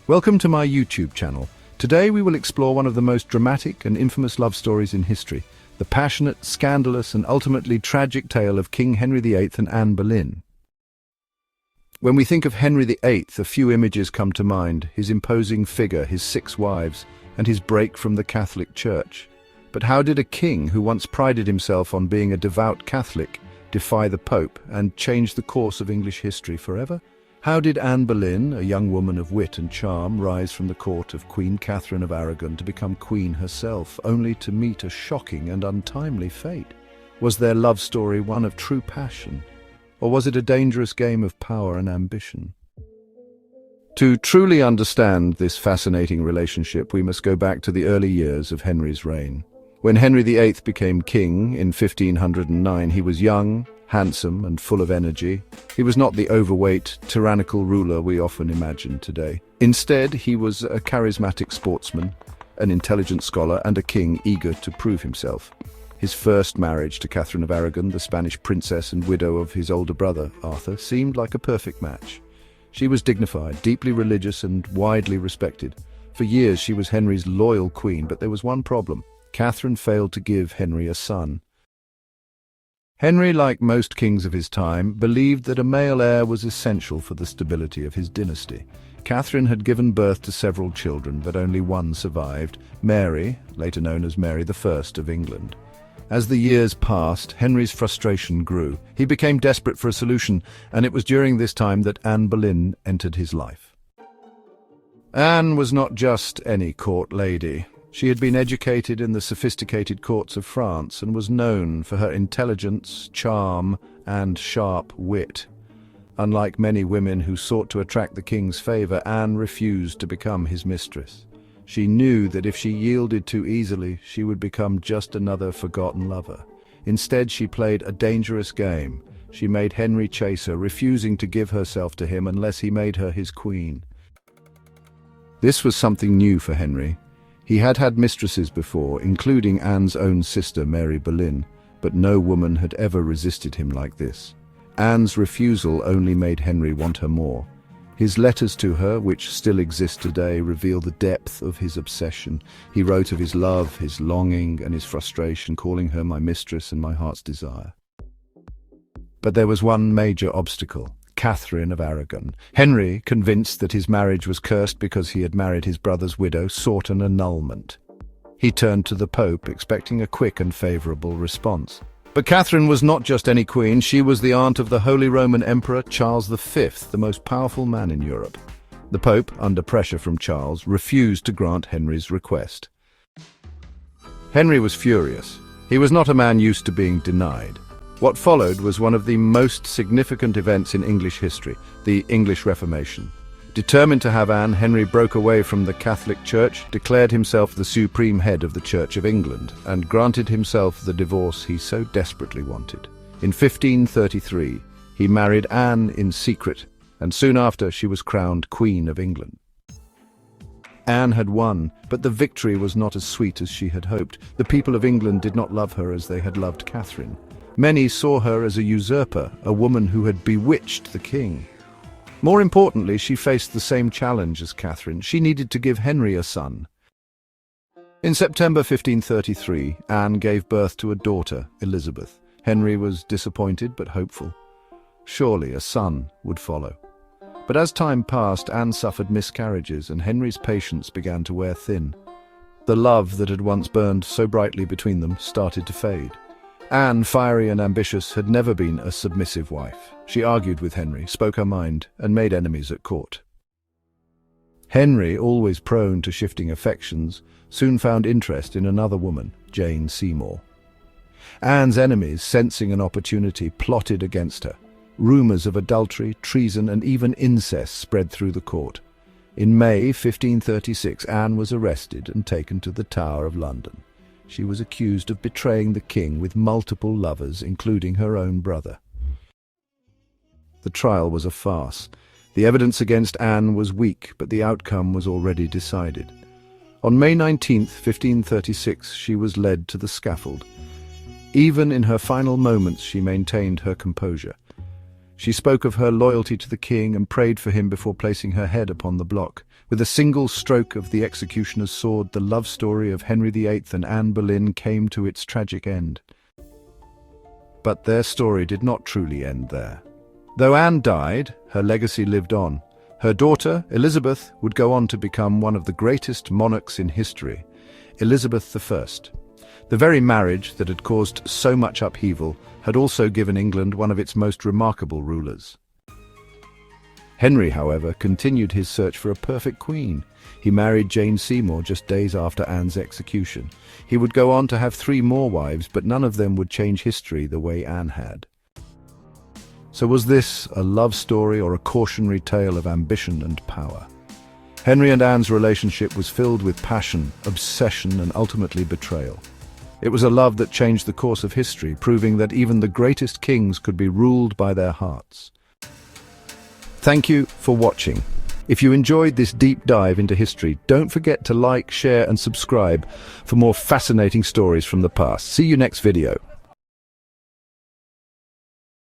Welcome to my YouTube channel. Today we will explore one of the most dramatic and infamous love stories in history, the passionate, scandalous and ultimately tragic tale of King Henry VIII and Anne Boleyn. When we think of Henry VIII, a few images come to mind: his imposing figure, his 6 wives, and his break from the Catholic Church. But how did a king who once prided himself on being a devout Catholic defy the Pope and change the course of English history forever? How did Anne Boleyn, a young woman of wit and charm, rise from the court of Queen Catherine of Aragon to become queen herself, only to meet a shocking and untimely fate? Was their love story one of true passion, or was it a dangerous game of power and ambition? To truly understand this fascinating relationship, we must go back to the early years of Henry's reign. When Henry VIII became king in 1509, he was young, handsome and full of energy. He was not the overweight, tyrannical ruler we often imagine today. Instead, he was a charismatic sportsman, an intelligent scholar, and a king eager to prove himself. His first marriage to Catherine of Aragon, the Spanish princess and widow of his older brother, Arthur, seemed like a perfect match. She was dignified, deeply religious, and widely respected. For years she was Henry's loyal queen, but there was one problem. Catherine failed to give Henry a son. Henry, like most kings of his time, believed that a male heir was essential for the stability of his dynasty. Catherine had given birth to several children, but only one survived, Mary, later known as Mary I of England. As the years passed, Henry's frustration grew. He became desperate for a solution, and it was during this time that Anne Boleyn entered his life. Anne was not just any court lady. She had been educated in the sophisticated courts of France and was known for her intelligence, charm, and sharp wit. Unlike many women who sought to attract the king's favor, Anne refused to become his mistress. She knew that if she yielded too easily, she would become just another forgotten lover. Instead, she played a dangerous game. She made Henry chase her, refusing to give herself to him unless he made her his queen. This was something new for Henry. He had had mistresses before, including Anne's own sister, Mary Boleyn, but no woman had ever resisted him like this. Anne's refusal only made Henry want her more. His letters to her, which still exist today, reveal the depth of his obsession. He wrote of his love, his longing, and his frustration, calling her my mistress and my heart's desire. But there was one major obstacle: Catherine of Aragon. Henry, convinced that his marriage was cursed because he had married his brother's widow, sought an annulment. He turned to the Pope, expecting a quick and favorable response. But Catherine was not just any queen. She was the aunt of the Holy Roman Emperor Charles V, the most powerful man in Europe. The Pope, under pressure from Charles, refused to grant Henry's request. Henry was furious. He was not a man used to being denied. What followed was one of the most significant events in English history, the English Reformation. Determined to have Anne, Henry broke away from the Catholic Church, declared himself the supreme head of the Church of England, and granted himself the divorce he so desperately wanted. In 1533, he married Anne in secret, and soon after she was crowned Queen of England. Anne had won, but the victory was not as sweet as she had hoped. The people of England did not love her as they had loved Catherine. Many saw her as a usurper, a woman who had bewitched the king. More importantly, she faced the same challenge as Catherine. She needed to give Henry a son. In September 1533, Anne gave birth to a daughter, Elizabeth. Henry was disappointed but hopeful. Surely a son would follow. But as time passed, Anne suffered miscarriages, and Henry's patience began to wear thin. The love that had once burned so brightly between them started to fade. Anne, fiery and ambitious, had never been a submissive wife. She argued with Henry, spoke her mind, and made enemies at court. Henry, always prone to shifting affections, soon found interest in another woman, Jane Seymour. Anne's enemies, sensing an opportunity, plotted against her. Rumours of adultery, treason, and even incest spread through the court. In May 1536, Anne was arrested and taken to the Tower of London. She was accused of betraying the king with multiple lovers, including her own brother. The trial was a farce. The evidence against Anne was weak, but the outcome was already decided. On May 19, 1536, she was led to the scaffold. Even in her final moments, she maintained her composure. She spoke of her loyalty to the king and prayed for him before placing her head upon the block. With a single stroke of the executioner's sword, the love story of Henry VIII and Anne Boleyn came to its tragic end. But their story did not truly end there. Though Anne died, her legacy lived on. Her daughter, Elizabeth, would go on to become one of the greatest monarchs in history, Elizabeth I. The very marriage that had caused so much upheaval had also given England one of its most remarkable rulers. Henry, however, continued his search for a perfect queen. He married Jane Seymour just days after Anne's execution. He would go on to have 3 more wives, but none of them would change history the way Anne had. So was this a love story or a cautionary tale of ambition and power? Henry and Anne's relationship was filled with passion, obsession, and ultimately betrayal. It was a love that changed the course of history, proving that even the greatest kings could be ruled by their hearts. Thank you for watching. If you enjoyed this deep dive into history, don't forget to like, share, and subscribe for more fascinating stories from the past. See you next video.